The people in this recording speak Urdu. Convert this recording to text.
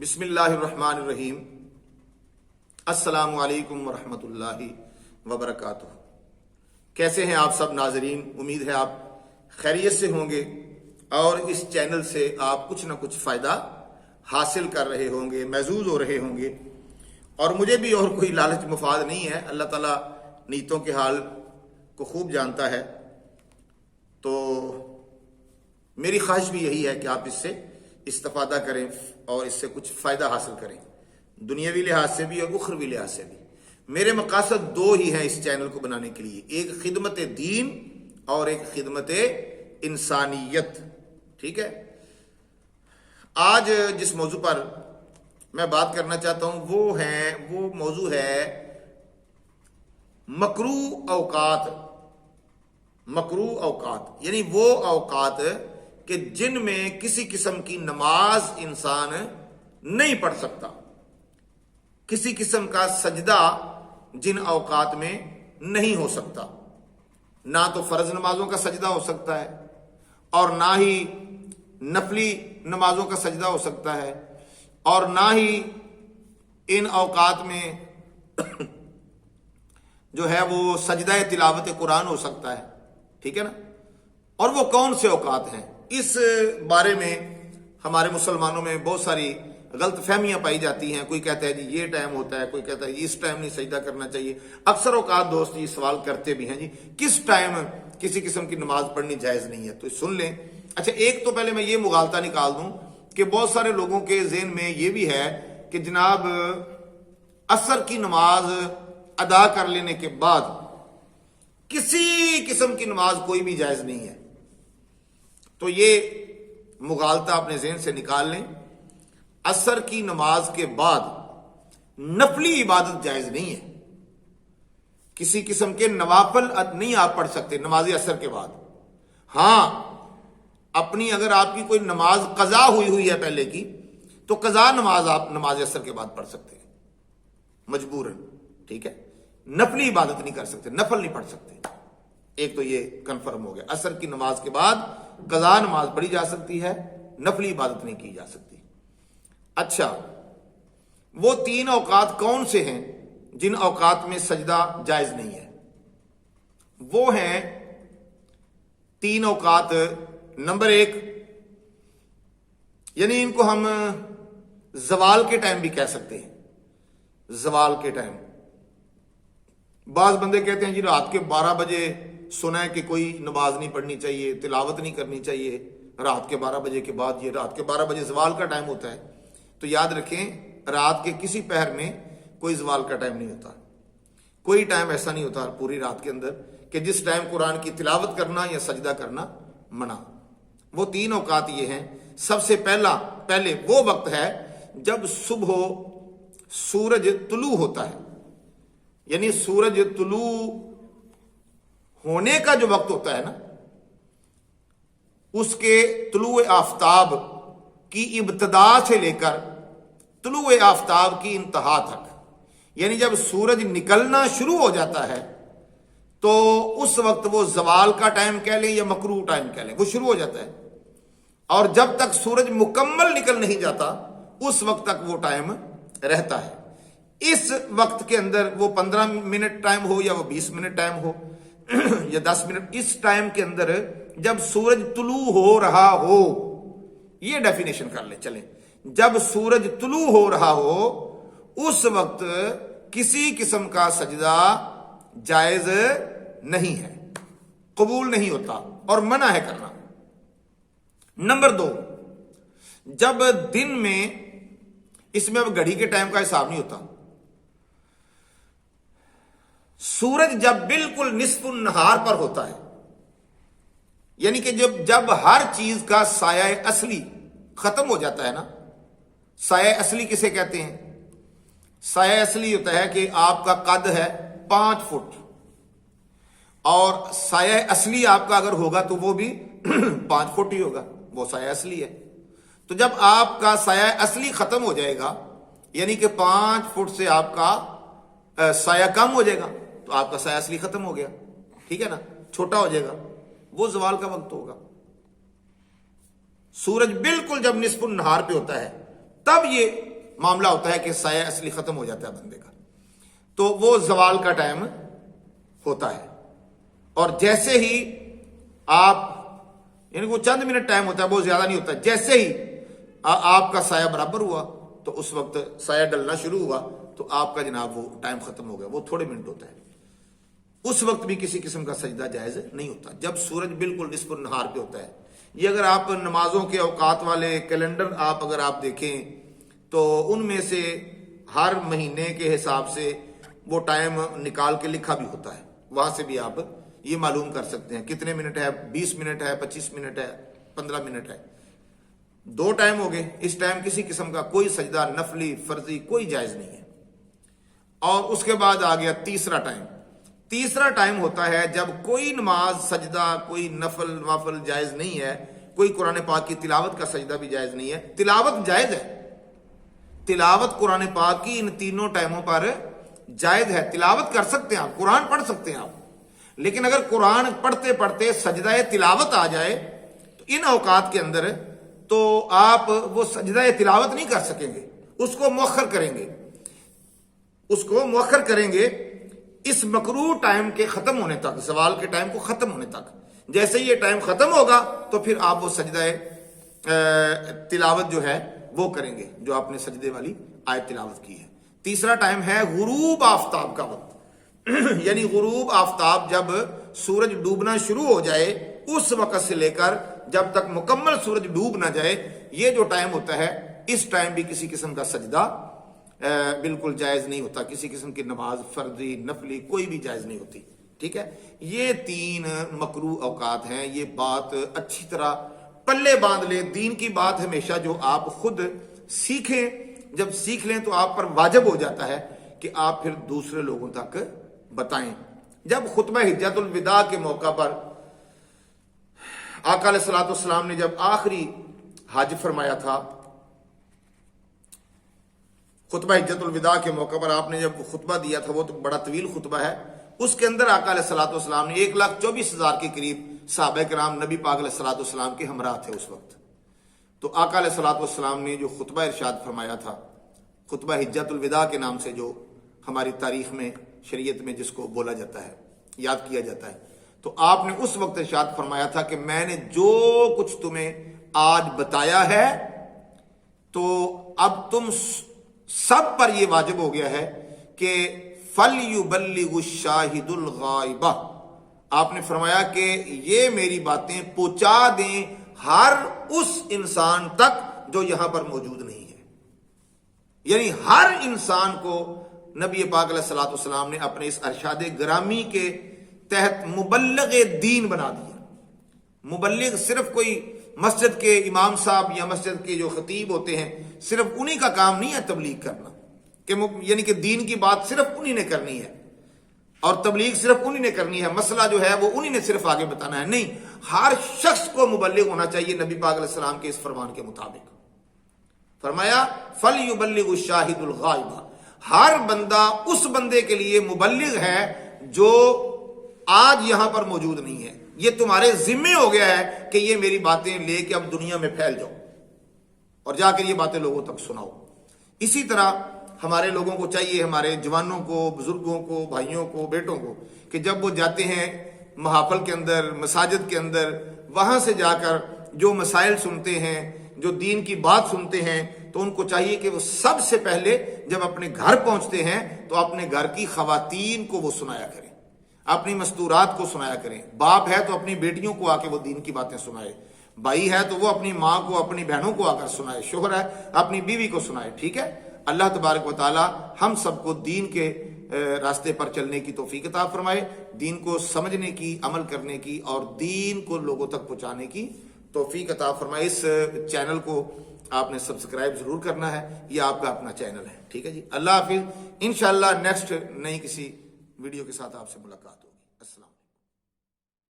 بسم اللہ الرحمن الرحیم۔ السلام علیکم ورحمۃ اللہ وبرکاتہ۔ کیسے ہیں آپ سب ناظرین؟ امید ہے آپ خیریت سے ہوں گے اور اس چینل سے آپ کچھ نہ کچھ فائدہ حاصل کر رہے ہوں گے، محظوظ ہو رہے ہوں گے۔ اور مجھے بھی اور کوئی لالچ مفاد نہیں ہے، اللہ تعالیٰ نیتوں کے حال کو خوب جانتا ہے۔ تو میری خواہش بھی یہی ہے کہ آپ اس سے استفادہ کریں اور اس سے کچھ فائدہ حاصل کریں، دنیاوی لحاظ سے بھی اور اخروی لحاظ سے بھی۔ میرے مقاصد دو ہی ہیں اس چینل کو بنانے کے لیے، ایک خدمت دین اور ایک خدمت انسانیت۔ ٹھیک ہے، آج جس موضوع پر میں بات کرنا چاہتا ہوں وہ موضوع ہے مکروہ اوقات۔ مکروہ اوقات یعنی وہ اوقات کہ جن میں کسی قسم کی نماز انسان نہیں پڑھ سکتا، کسی قسم کا سجدہ جن اوقات میں نہیں ہو سکتا۔ نہ تو فرض نمازوں کا سجدہ ہو سکتا ہے اور نہ ہی نفلی نمازوں کا سجدہ ہو سکتا ہے، اور نہ ہی ان اوقات میں جو ہے وہ سجدہ تلاوت قرآن ہو سکتا ہے۔ ٹھیک ہے نا؟ اور وہ کون سے اوقات ہیں، اس بارے میں ہمارے مسلمانوں میں بہت ساری غلط فہمیاں پائی جاتی ہیں۔ کوئی کہتا ہے جی یہ ٹائم ہوتا ہے، کوئی کہتا ہے جی اس ٹائم نہیں سجدہ کرنا چاہیے۔ اکثر اوقات دوست یہ سوال کرتے بھی ہیں جی کس ٹائم کسی قسم کی نماز پڑھنی جائز نہیں ہے، تو سن لیں۔ اچھا، ایک تو پہلے میں یہ مغالطہ نکال دوں کہ بہت سارے لوگوں کے ذہن میں یہ بھی ہے کہ جناب عصر کی نماز ادا کر لینے کے بعد کسی قسم کی نماز کوئی بھی جائز نہیں ہے۔ تو یہ مغالطہ اپنے ذہن سے نکال لیں۔ عصر کی نماز کے بعد نفلی عبادت جائز نہیں ہے، کسی قسم کے نوافل نہیں آپ پڑھ سکتے نماز عصر کے بعد۔ ہاں، اپنی اگر آپ کی کوئی نماز قضا ہوئی ہے پہلے کی، تو قضا نماز آپ نماز عصر کے بعد پڑھ سکتے ہیں مجبوراً۔ ٹھیک ہے، نفلی عبادت نہیں کر سکتے، نفل نہیں پڑھ سکتے۔ ایک تو یہ کنفرم ہو گیا، عصر کی نماز کے بعد قضا نماز پڑھی جا سکتی ہے، نفلی عبادت نہیں کی جا سکتی۔ اچھا، وہ تین اوقات کون سے ہیں جن اوقات میں سجدہ جائز نہیں ہے؟ وہ ہیں تین اوقات۔ نمبر ایک، یعنی ان کو ہم زوال کے ٹائم بھی کہہ سکتے ہیں۔ زوال کے ٹائم بعض بندے کہتے ہیں جی رات کے 12 بجے سنا ہے کہ کوئی نماز نہیں پڑھنی چاہیے، تلاوت نہیں کرنی چاہیے رات کے 12 بجے کے بعد۔ یہ رات کے 12 بجے زوال کا ٹائم ہوتا ہے، تو یاد رکھیں رات کے کسی پہر میں کوئی زوال کا ٹائم نہیں ہوتا۔ کوئی ٹائم ایسا نہیں ہوتا پوری رات کے اندر کہ جس ٹائم قرآن کی تلاوت کرنا یا سجدہ کرنا منع۔ وہ تین اوقات یہ ہیں۔ سب سے پہلے وہ وقت ہے جب صبح سورج طلوع ہوتا ہے، یعنی سورج طلوع ہونے کا جو وقت ہوتا ہے نا، اس کے طلوع آفتاب کی ابتدا سے لے کر طلوع آفتاب کی انتہا تک، یعنی جب سورج نکلنا شروع ہو جاتا ہے تو اس وقت وہ زوال کا ٹائم کہہ لیں یا مکروہ ٹائم کہہ لیں، وہ شروع ہو جاتا ہے۔ اور جب تک سورج مکمل نکل نہیں جاتا اس وقت تک وہ ٹائم رہتا ہے۔ اس وقت کے اندر وہ 15 منٹ ٹائم ہو یا وہ 20 منٹ ٹائم ہو یا 10 منٹ، اس ٹائم کے اندر جب سورج طلوع ہو رہا ہو، یہ ڈیفینیشن کر لیں چلیں، جب سورج طلوع ہو رہا ہو اس وقت کسی قسم کا سجدہ جائز نہیں ہے، قبول نہیں ہوتا اور منع ہے کرنا۔ نمبر دو، جب دن میں، اس میں اب گھڑی کے ٹائم کا حساب نہیں ہوتا، سورج جب بالکل نصف النہار پر ہوتا ہے، یعنی کہ جب ہر چیز کا سایہ اصلی ختم ہو جاتا ہے نا۔ سایہ اصلی کسے کہتے ہیں؟ سایہ اصلی ہوتا ہے کہ آپ کا قد ہے 5 فٹ، اور سایہ اصلی آپ کا اگر ہوگا تو وہ بھی 5 فٹ ہی ہوگا، وہ سایہ اصلی ہے۔ تو جب آپ کا سایہ اصلی ختم ہو جائے گا، یعنی کہ 5 فٹ سے آپ کا سایہ کم ہو جائے گا، تو آپ کا سایہ اصلی ختم ہو گیا۔ ٹھیک ہے نا، چھوٹا ہو جائے گا، وہ زوال کا وقت ہوگا۔ سورج بالکل جب نصف النہار پہ ہوتا ہے تب یہ معاملہ ہوتا ہے کہ سایہ اصلی ختم ہو جاتا ہے بندے کا. تو وہ زوال کا ٹائم ہوتا ہے. اور جیسے ہی آپ یعنی وہ چند منٹ ٹائم ہوتا ہے, بہت زیادہ نہیں ہوتا, جیسے ہی آپ کا سایہ برابر ہوا تو اس وقت سایہ ڈلنا شروع ہوا تو آپ کا جناب وہ ٹائم ختم ہو گیا. وہ تھوڑے منٹ ہوتا ہے. اس وقت بھی کسی قسم کا سجدہ جائز نہیں ہوتا جب سورج بالکل نصف النہار پہ ہوتا ہے. یہ اگر آپ نمازوں کے اوقات والے کیلنڈر اگر آپ دیکھیں تو ان میں سے ہر مہینے کے حساب سے وہ ٹائم نکال کے لکھا بھی ہوتا ہے. وہاں سے بھی آپ یہ معلوم کر سکتے ہیں کتنے منٹ ہے, 20 منٹ ہے, 25 منٹ ہے, 15 منٹ ہے. 2 ٹائم ہو گئے. اس ٹائم کسی قسم کا کوئی سجدہ نفلی فرضی کوئی جائز نہیں ہے. اور اس کے بعد آ گیا تیسرا ٹائم. تیسرا ٹائم ہوتا ہے جب کوئی نماز سجدہ کوئی نفل وافل جائز نہیں ہے, کوئی قرآن پاک کی تلاوت کا سجدہ بھی جائز نہیں ہے. تلاوت جائز ہے, تلاوت قرآن پاک کی ان تینوں ٹائموں پر جائز ہے. تلاوت کر سکتے ہیں آپ, قرآن پڑھ سکتے ہیں آپ, لیکن اگر قرآن پڑھتے پڑھتے سجدہ تلاوت آ جائے تو ان اوقات کے اندر تو آپ وہ سجدہ تلاوت نہیں کر سکیں گے, اس کو مؤخر کریں گے, اس کو مؤخر کریں گے اس مکروہ ٹائم کے ختم ہونے تک, زوال کے ٹائم کو ختم ہونے تک. جیسے یہ ٹائم ختم ہوگا تو پھر آپ وہ سجدہ تلاوت جو ہے وہ کریں گے جو آپ نے سجدے والی آیت تلاوت کی ہے. تیسرا ٹائم ہے غروب آفتاب کا وقت. یعنی غروب آفتاب جب سورج ڈوبنا شروع ہو جائے اس وقت سے لے کر جب تک مکمل سورج ڈوب نہ جائے, یہ جو ٹائم ہوتا ہے اس ٹائم بھی کسی قسم کا سجدہ بالکل جائز نہیں ہوتا. کسی قسم کی نماز فرضی نفلی کوئی بھی جائز نہیں ہوتی. ٹھیک ہے, یہ 3 مکروہ اوقات ہیں. یہ بات اچھی طرح پلے باندھ لیں. دین کی بات ہمیشہ جو آپ خود سیکھیں, جب سیکھ لیں تو آپ پر واجب ہو جاتا ہے کہ آپ پھر دوسرے لوگوں تک بتائیں. جب خطبہ حجۃ الوداع کے موقع پر آقا علیہ الصلوۃ والسلام نے جب آخری حج فرمایا تھا, خطبہ حجۃ الوداع کے موقع پر آپ نے جب خطبہ دیا تھا, وہ تو بڑا طویل خطبہ ہے, اس کے اندر آقا علیہ الصلوۃ والسلام نے 1,24,000 کے قریب صحابہ کرام نبی پاک علیہ الصلوۃ والسلام کے ہمراہ تھے اس وقت. تو آقا علیہ الصلوۃ والسلام نے جو خطبہ ارشاد فرمایا تھا, خطبہ حجۃ الوداع کے نام سے جو ہماری تاریخ میں شریعت میں جس کو بولا جاتا ہے, یاد کیا جاتا ہے, تو آپ نے اس وقت ارشاد فرمایا تھا کہ میں نے جو کچھ تمہیں آج بتایا ہے تو اب تم سب پر یہ واجب ہو گیا ہے کہ فَلْيُبَلِّغُ الشَّاهِدُ الْغَائِبَ. آپ نے فرمایا کہ یہ میری باتیں پہنچا دیں ہر اس انسان تک جو یہاں پر موجود نہیں ہے. یعنی ہر انسان کو نبی پاک علیہ الصلوۃ والسلام نے اپنے اس ارشاد گرامی کے تحت مبلغ دین بنا دیا. مبلغ صرف کوئی مسجد کے امام صاحب یا مسجد کے جو خطیب ہوتے ہیں صرف انہی کا کام نہیں ہے تبلیغ کرنا, کہ یعنی کہ دین کی بات صرف انہی نے کرنی ہے اور تبلیغ صرف انہی نے کرنی ہے, مسئلہ جو ہے وہ انہی نے صرف آگے بتانا ہے. نہیں, ہر شخص کو مبلغ ہونا چاہیے نبی پاک علیہ السلام کے اس فرمان کے مطابق. فرمایا فَلْيُبَلِّغُ الشَّاهِدُ الْغَائِبَ. ہر بندہ اس بندے کے لیے مبلغ ہے جو آج یہاں پر موجود نہیں ہے. یہ تمہارے ذمے ہو گیا ہے کہ یہ میری باتیں لے کے اب دنیا میں پھیل جاؤ اور جا کر یہ باتیں لوگوں تک سناؤ. اسی طرح ہمارے لوگوں کو چاہیے, ہمارے جوانوں کو, بزرگوں کو, بھائیوں کو, بیٹوں کو, کہ جب وہ جاتے ہیں محافل کے اندر, مساجد کے اندر, وہاں سے جا کر جو مسائل سنتے ہیں, جو دین کی بات سنتے ہیں, تو ان کو چاہیے کہ وہ سب سے پہلے جب اپنے گھر پہنچتے ہیں تو اپنے گھر کی خواتین کو وہ سنایا کریں, اپنی مستورات کو سنایا کریں. باپ ہے تو اپنی بیٹیوں کو آ کے وہ دین کی باتیں سنائے, بھائی ہے تو وہ اپنی ماں کو, اپنی بہنوں کو آ کر سنائے, شوہر ہے اپنی بیوی کو سنائے. ٹھیک ہے, اللہ تبارک و تعالی ہم سب کو دین کے راستے پر چلنے کی توفیق عطا فرمائے, دین کو سمجھنے کی, عمل کرنے کی اور دین کو لوگوں تک پہنچانے کی توفیق عطا فرمائے. اس چینل کو آپ نے سبسکرائب ضرور کرنا ہے, یہ آپ کا اپنا چینل ہے. ٹھیک ہے جی, اللہ حافظ. انشاءاللہ نیکسٹ نئی کسی ویڈیو کے ساتھ آپ سے ملاقات ہو.